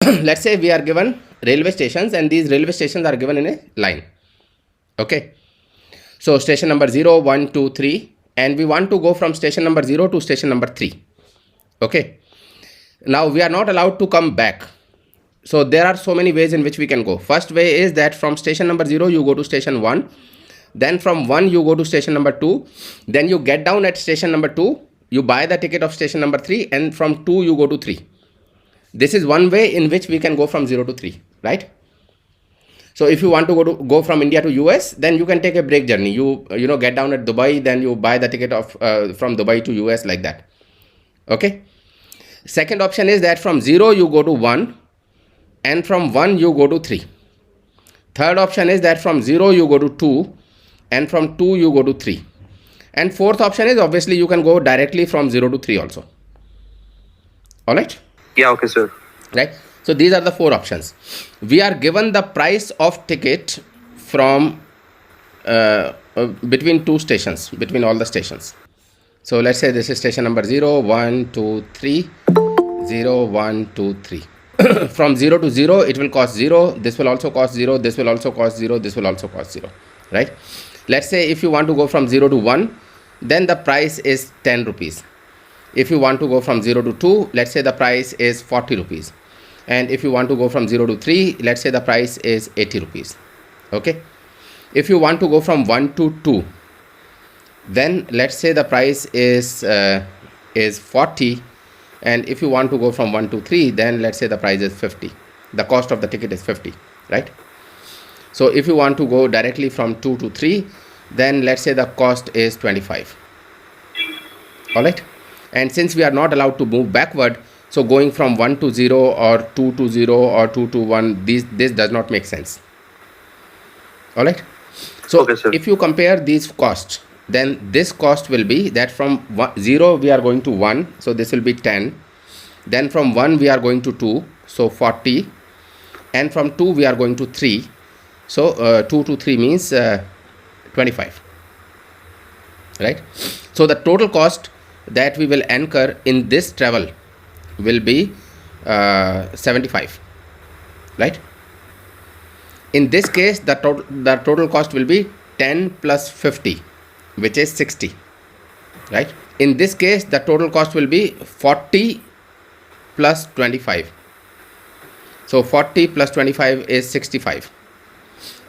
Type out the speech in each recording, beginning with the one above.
let's say we are given railway stations, and these railway stations are given in a line. Okay, so station number 0, 1, 2, 3, and we want to go from station number 0 to station number 3. Okay, now we are not allowed to come back. So there are so many ways in which we can go. First way is that from station number 0 you go to station 1, then from 1 you go to station number 2, then you get down at station number 2, you buy the ticket of station number 3, and from 2 you go to 3. This is one way in which we can go from 0 to 3, right? So if you want to go from India to US, then you can take a break journey. You get down at Dubai, then you buy the ticket of from Dubai to US, like that. Okay. Second option is that from 0 you go to 1, and from 1 you go to 3. Third option is that from 0 you go to 2, and from 2 you go to 3. And fourth option is obviously you can go directly from 0 to 3 also. All right? Yeah, okay, sir. Right? So these are the 4 options. We are given the price of ticket from between 2 stations, between all the stations. So let's say this is station number 0, 1, 2, 3, 0, 1, 2, 3. From 0 to 0 it will cost 0, this will also cost 0, this will also cost 0, this will also cost 0, right? Let's say if you want to go from 0 to 1, then the price is 10 rupees. If you want to go from 0 to 2, let's say the price is 40 rupees. And if you want to go from 0 to 3, let's say the price is 80 rupees. Okay. If you want to go from 1 to 2, then let's say the price is 40. And if you want to go from 1 to 3, then let's say the price is 50. The cost of the ticket is 50, right? So if you want to go directly from 2 to 3, then let's say the cost is 25. All right. And since we are not allowed to move backward, so going from 1 to 0 or 2 to 0 or 2 to 1, this does not make sense. All right. So okay, if you compare these costs, then this cost will be that from 0 we are going to 1, so this will be 10. Then from 1 we are going to 2, so 40. And from 2 we are going to 3, so 2 to 3 means 25, right? So the total cost that we will incur in this travel will be 75, right? In this case the total cost will be 10 plus 50, which is 60, right? In this case the total cost will be 40 plus 25, so 40 plus 25 is 65.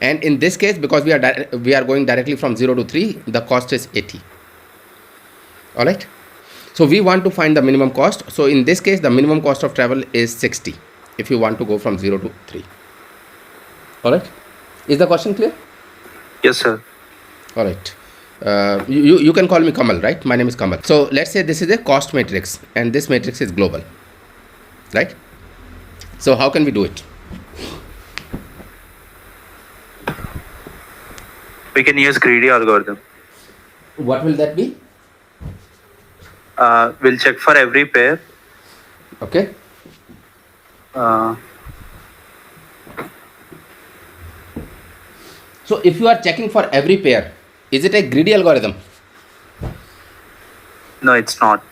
And in this case, because we are going directly from 0 to 3, the cost is 80. All right. So we want to find the minimum cost. So in this case, the minimum cost of travel is 60 if you want to go from 0 to 3. All right. Is the question clear? Yes, sir. All right. You can call me Kamal, right? My name is Kamal. So let's say this is a cost matrix, and this matrix is global, right? So how can we do it? We can use greedy algorithm. What will that be? We'll check for every pair. Okay. So if you are checking for every pair, is it a greedy algorithm? No, it's not.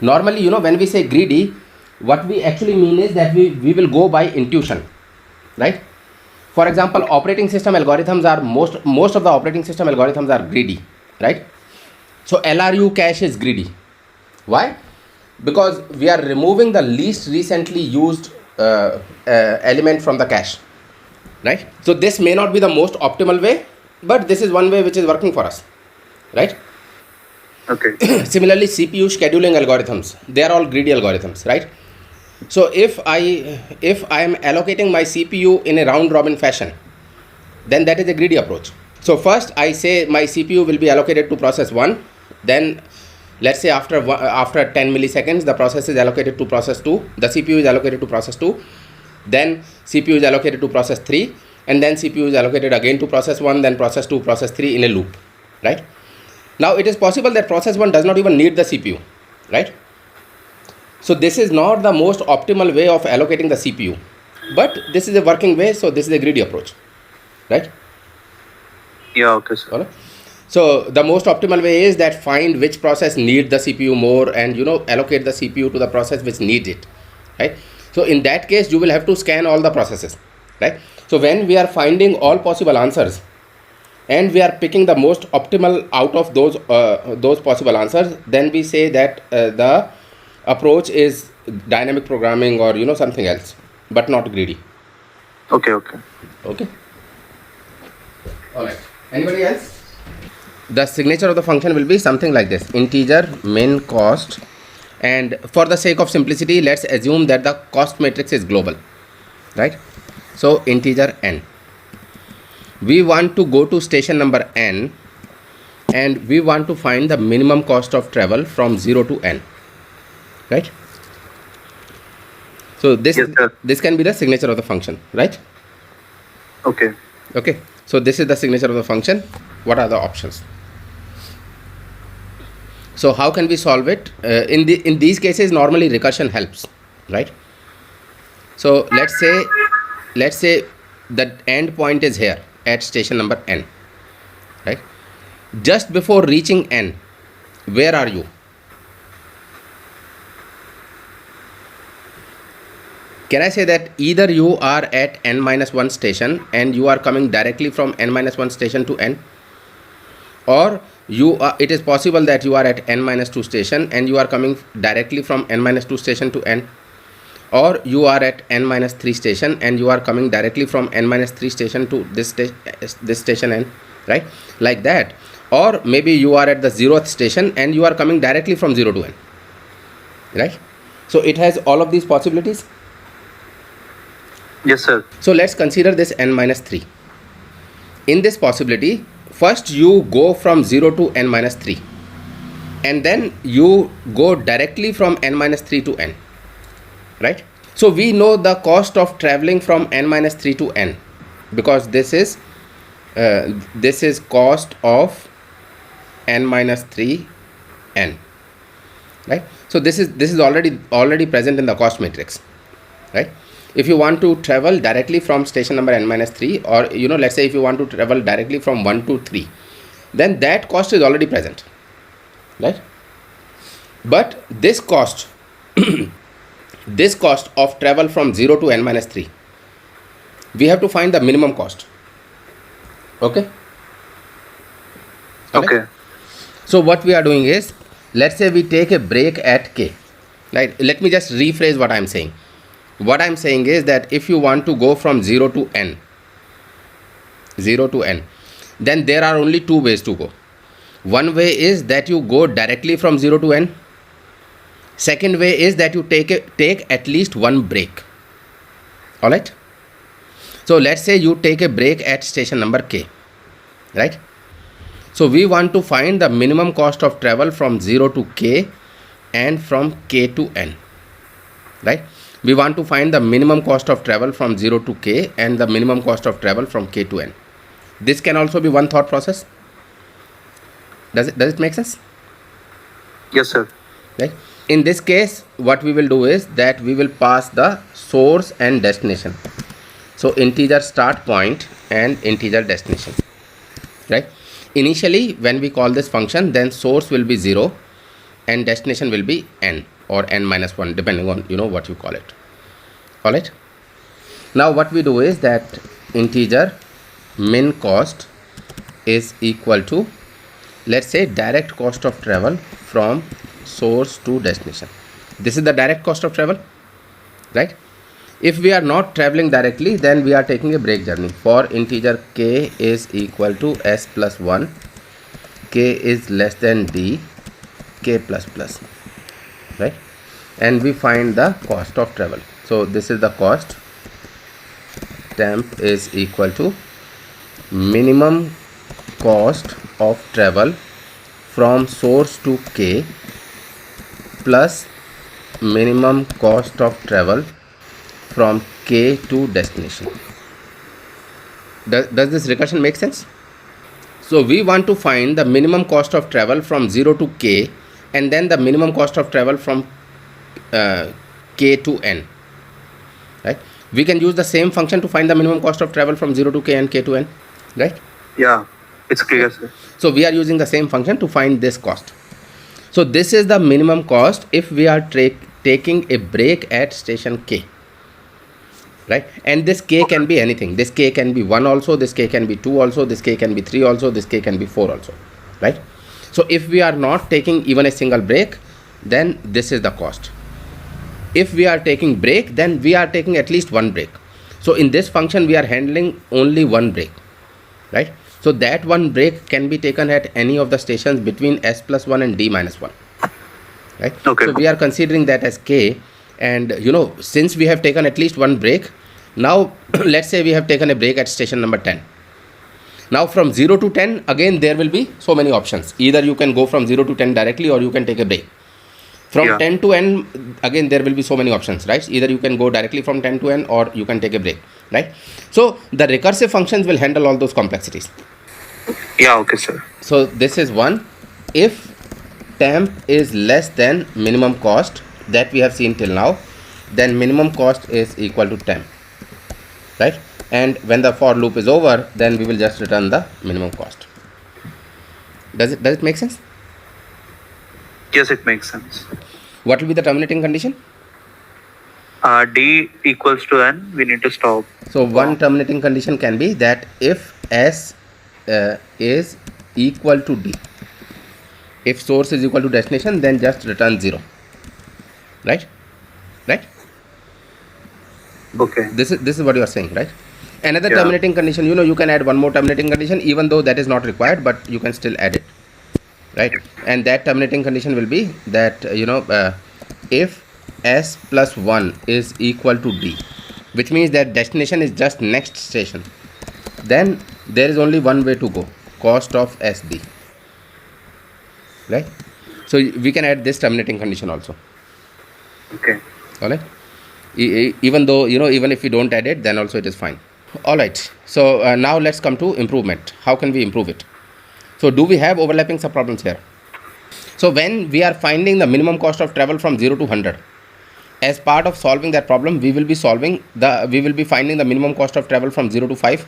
Normally, when we say greedy, what we actually mean is that we will go by intuition, right? For example, operating system algorithms are most of the operating system algorithms are greedy, right? So LRU cache is greedy. Why? Because we are removing the least recently used element from the cache, right? So this may not be the most optimal way, but this is one way which is working for us, right? Okay. Similarly, CPU scheduling algorithms, they are all greedy algorithms, right? So if I am allocating my CPU in a round robin fashion, then that is a greedy approach. So first I say my CPU will be allocated to process 1, then let's say after 10 milliseconds the process is allocated to process 2, the CPU is allocated to process 2, then CPU is allocated to process 3, and then CPU is allocated again to process 1, then process 2, process 3 in a loop, right? Now it is possible that process 1 does not even need the CPU, right? So this is not the most optimal way of allocating the CPU, but this is a working way, so this is a greedy approach, right? Yeah, okay, sir. All right. So the most optimal way is that find which process needs the CPU more and allocate the CPU to the process which needs it, right? So So in that case, you will have to scan all the processes, right? So when we are finding all possible answers and we are picking the most optimal out of those possible answers, then we say that the approach is dynamic programming or something else, but not greedy. Okay. Okay. All right. Anybody else? The signature of the function will be something like this: integer min cost, and for the sake of simplicity, let's assume that the cost matrix is global, right? So integer n. We want to go to station number n, and we want to find the minimum cost of travel from 0 to n, right? So this Yes, sir. this can be the signature of the function, right? Okay. Okay. So this is the signature of the function. What are the options? So how can we solve it? In these cases, normally recursion helps, right? So let's say the end point is here at station number n, right? Just before reaching n, where are you? Can I say that either you are at n minus 1 station and you are coming directly from n minus 1 station to n, or it is possible that you are at n minus 2 station and you are coming directly from n minus 2 station to n, or you are at n minus 3 station and you are coming directly from n minus 3 station to this station n, right? Like that. Or maybe you are at the 0th station and you are coming directly from 0 to n, right? So it has all of these possibilities. Yes, sir. So let's consider this n minus 3. In this possibility, first you go from 0 to n minus 3, and then you go directly from n minus 3 to n, right? So we know the cost of traveling from n minus 3 to n, because this is cost of n minus 3 n, right? So this is already present in the cost matrix, right? If you want to travel directly from station number n minus 3, or let's say if you want to travel directly from 1 to 3, then that cost is already present, right? But this cost this cost of travel from 0 to n minus 3, we have to find the minimum cost. Okay. Okay. So what we are doing is, let's say we take a break at k, right? Let me just rephrase what I'm saying. What I'm saying is that if you want to go from 0 to n, then there are only two ways to go. One way is that you go directly from 0 to n. Second way is that you take at least one break. All right. So let's say you take a break at station number k, right? So we want to find the minimum cost of travel from 0 to k and from k to n, right? We want to find the minimum cost of travel from 0 to k and the minimum cost of travel from k to n. This can also be one thought process. Does it make sense? Yes, sir. Right? In this case, what we will do is that we will pass the source and destination. So integer start point and integer destination, right? Initially, when we call this function, then source will be 0 and destination will be n or n minus 1, depending on what you call it. All right. Now what we do is that integer min cost is equal to, let's say, direct cost of travel from source to destination. This is the direct cost of travel, right? If we are not traveling directly, then we are taking a break journey. For integer k is equal to s plus 1, k is less than d, k plus plus, right? And we find the cost of travel. So this is the cost. Temp is equal to minimum cost of travel from source to k plus minimum cost of travel from k to destination. Does this recursion make sense? So we want to find the minimum cost of travel from 0 to k and then the minimum cost of travel from k to n, right? We can use the same function to find the minimum cost of travel from 0 to k and k to n, right? Yeah, it's clear, sir. So we are using the same function to find this cost. So this is the minimum cost if we are taking a break at station k. right? And this k can be anything. This k can be 1 also, this k can be 2 also, this k can be 3 also, this k can be 4 also, right? So if we are not taking even a single break, then this is the cost. If we are taking break, then we are taking at least one break. So in this function we are handling only one break, right? So that one break can be taken at any of the stations between s plus 1 and d minus 1, right? Okay. So we are considering that as k, and since we have taken at least one break, now let's say we have taken a break at station number 10. Now from 0 to 10, again there will be so many options. Either you can go from 0 to 10 directly, or you can take a break. From 10 to n, again there will be so many options, right? Either you can go directly from 10 to n, or you can take a break, right? So the recursive functions will handle all those complexities. Yeah, okay, sir. So this is one. If temp is less than minimum cost that we have seen till now, then minimum cost is equal to temp, right? And when the for loop is over, then we will just return the minimum cost. Does it make sense? Yes, it makes sense. What will be the terminating condition? D equals to n, we need to stop. So one terminating condition can be that if s is equal to d, if source is equal to destination, then just return 0, right? Okay. This is what you are saying, right? Another Yeah. terminating condition, you can add one more terminating condition, even though that is not required, but you can still add it, right? And that terminating condition will be that if s plus 1 is equal to d, which means that destination is just next station, then there is only one way to go, cost of sd, right? So we can add this terminating condition also. Okay. All right. Even though even if we don't add it, then also it is fine. All right. So now let's come to improvement. How can we improve it? So do we have overlapping subproblems here? So when we are finding the minimum cost of travel from 0 to 100, as part of solving that problem, we will be finding the minimum cost of travel from 0 to 5,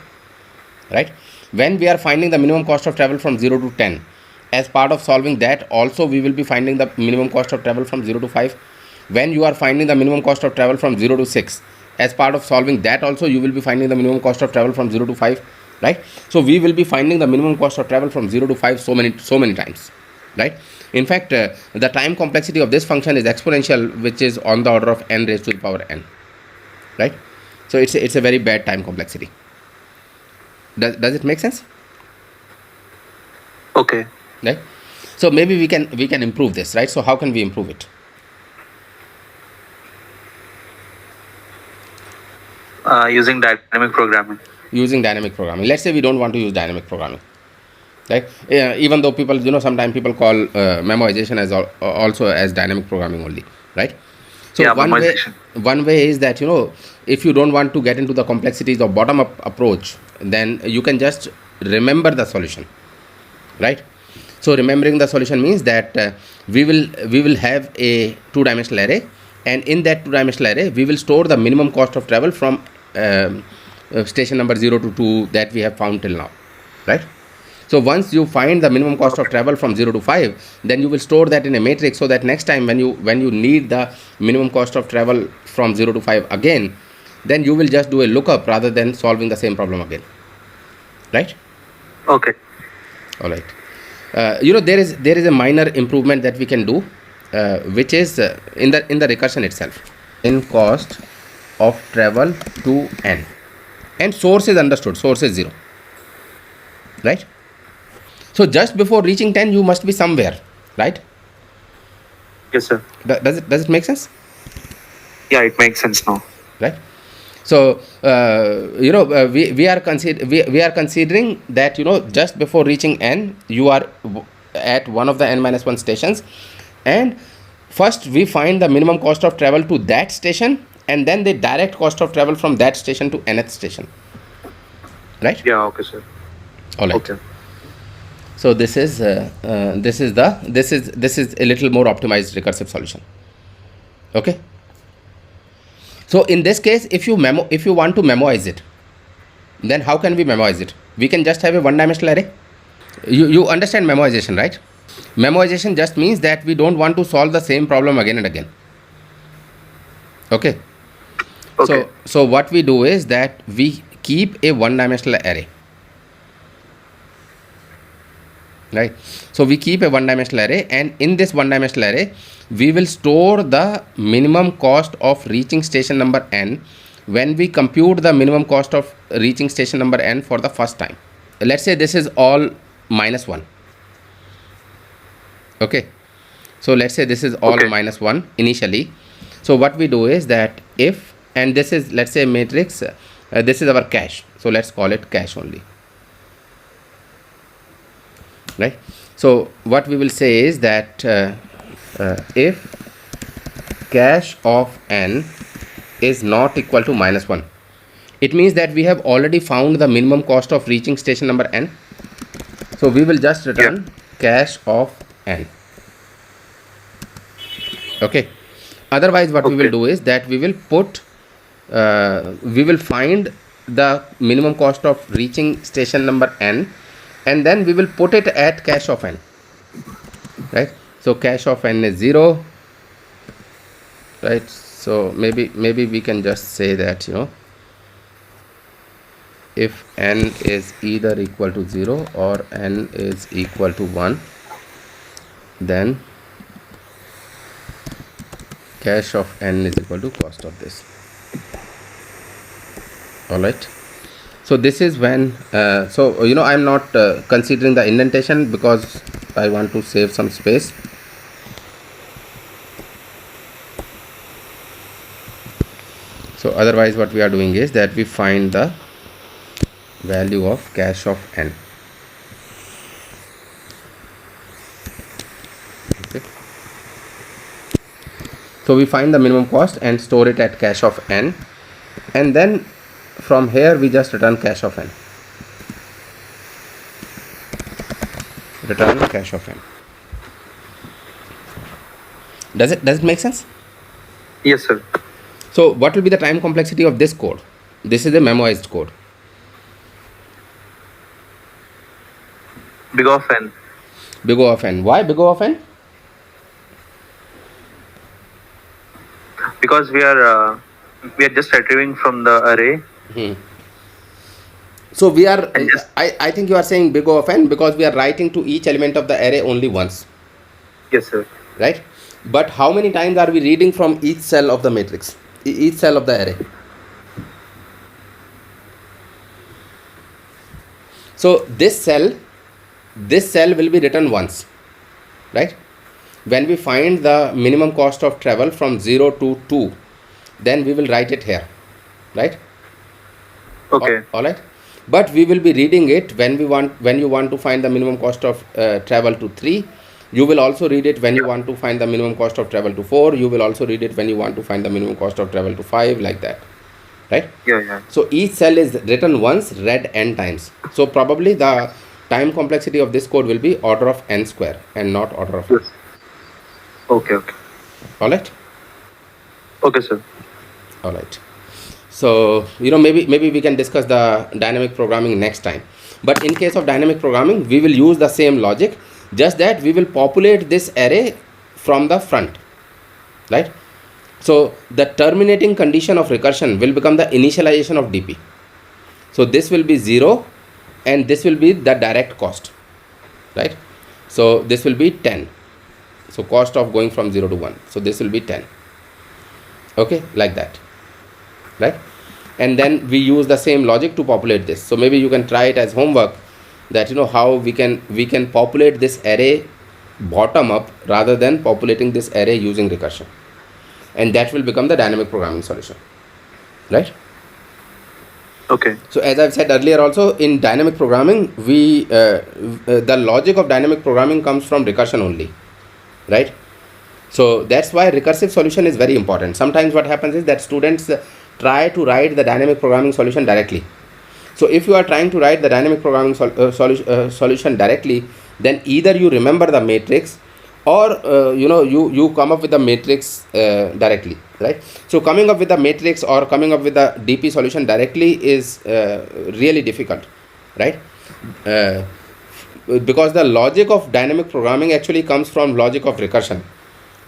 right? When we are finding the minimum cost of travel from 0 to 10, as part of solving that also we will be finding the minimum cost of travel from 0 to 5. When you are finding the minimum cost of travel from 0 to 6, as part of solving that also you will be finding the minimum cost of travel from 0 to 5, right? So we will be finding the minimum cost of travel from 0 to 5 so many times, right? In fact, the time complexity of this function is exponential, which is on the order of n raised to the power n, right? So it's a very bad time complexity. Does it make sense? Okay. Right? So maybe we can improve this, right? So how can we improve it? Using dynamic programming. Using dynamic programming. Let's say we don't want to use dynamic programming, right? Even though people, sometimes people call memoization as also as dynamic programming only, right? So Yeah, one way is that if you don't want to get into the complexities of bottom up approach, then you can just remember the solution, right? So remembering the solution means that we will have a two-dimensional array, and in that two-dimensional array we will store the minimum cost of travel from station number 0 to 2 that we have found till now, right? So once you find the minimum cost of travel from 0 to 5, then you will store that in a matrix, so that next time when you need the minimum cost of travel from 0 to 5 again, then you will just do a lookup rather than solving the same problem again, right? Okay. All right. There is a minor improvement that we can do, which is in the recursion itself. In cost of travel to n, and source is understood. Source is 0, right? So just before reaching 10, you must be somewhere, right? Yes, sir. Does it make sense? Yeah, it makes sense now. Right? So we are considering that just before reaching n, you are at one of the n minus 1 stations, and first we find the minimum cost of travel to that station, and then the direct cost of travel from that station to nth station, right? Yeah, okay, sir. All right. Okay. So this is a little more optimized recursive solution. Okay. So in this case, if you want to memoize it, then how can we memoize it? We can just have a one-dimensional array. You understand memoization, right? Memoization just means that we don't want to solve the same problem again and again. Okay. Okay. So what we do is that we keep a one-dimensional array, right? So we keep a one-dimensional array, and in this one-dimensional array, we will store the minimum cost of reaching station number n when we compute the minimum cost of reaching station number n for the first time. Let's say this is all -1. Okay. So let's say this is all Okay. -1 initially. So what we do is that if, and this is, let's say, matrix, this is our cache. So let's call it cache only. Right. So what we will say is that if cache of n is not equal to -1, it means that we have already found the minimum cost of reaching station number n. So we will just return cache of n. Okay. Otherwise, what we will Okay. do is that we will put, we will find the minimum cost of reaching station number n, and then we will put it at cache of n. Right. So cache of n is 0. Right. So maybe we can just say that, you know, if n is either equal to 0 or n is equal to 1, then cache of n is equal to cost of this. All right. So this is when, so you know, I'm not considering the indentation because I want to save some space. So otherwise what we are doing is that we find the value of cache of n. Okay. So we find the minimum cost and store it at cache of n, and then from here we just return cache of n. Return cache of n. Does it make sense? Yes, sir. So what will be the time complexity of this code? This is a memoized code. Big of n. Big O of n. Why big O of n? Because we are just retrieving from the array. So we are, And just- I think you are saying big O of n because we are writing to each element of the array only once, Yes, sir. right? But how many times are we reading from each cell of the matrix, each cell of the array? So this cell will be written once, right? When we find the minimum cost of travel from 0 to 2, then we will write it here, right? Okay. All right. But we will be reading it when you want to find the minimum cost of travel to 3. You will also read it when you want to find the minimum cost of travel to 4. You will also read it when you want to find the minimum cost of travel to 5, like that, right? Yeah. So each cell is written once, read n times. So probably the time complexity of this code will be order of n square and not order of n. Yes. Okay. All right. Okay, sir. All right. So, you know, maybe we can discuss the dynamic programming next time. But in case of dynamic programming, we will use the same logic, just that we will populate this array from the front, right? So the terminating condition of recursion will become the initialization of DP. So this will be 0 and this will be the direct cost, right? So this will be 10. So cost of going from 0 to 1. So this will be 10. Okay, like that, right? And then we use the same logic to populate this. So maybe you can try it as homework, that you know how we can populate this array bottom up rather than populating this array using recursion, and that will become the dynamic programming solution, right? Okay. So as I've said earlier also, in dynamic programming, we the logic of dynamic programming comes from recursion only, right? So that's why recursive solution is very important. Sometimes what happens is that students try to write the dynamic programming solution directly. So if you are trying to write the dynamic programming solution directly, then either you remember the matrix or you come up with the matrix directly, right? So coming up with the matrix or coming up with the DP solution directly is really difficult, right? Because the logic of dynamic programming actually comes from logic of recursion,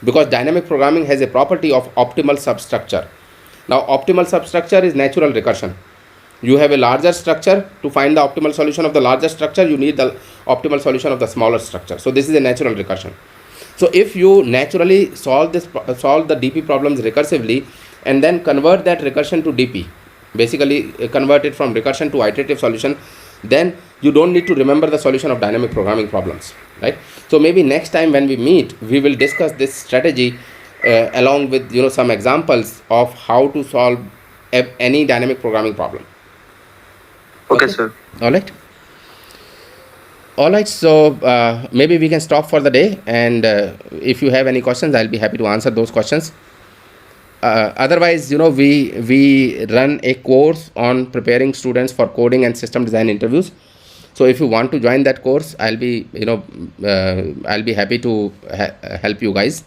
because dynamic programming has a property of optimal substructure. Now optimal substructure is natural recursion. You have a larger structure. To find the optimal solution of the larger structure, you need the optimal solution of the smaller structure. So this is a natural recursion. So if you naturally solve the DP problems recursively and then convert that recursion to DP, basically convert it from recursion to iterative solution, then you don't need to remember the solution of dynamic programming problems, right? So maybe next time when we meet, we will discuss this strategy along with some examples of how to solve any dynamic programming problem. Okay, sir. All right, so maybe we can stop for the day, and if you have any questions, I'll be happy to answer those questions. Otherwise, we run a course on preparing students for coding and system design interviews. So if you want to join that course, I'll be happy to help you guys.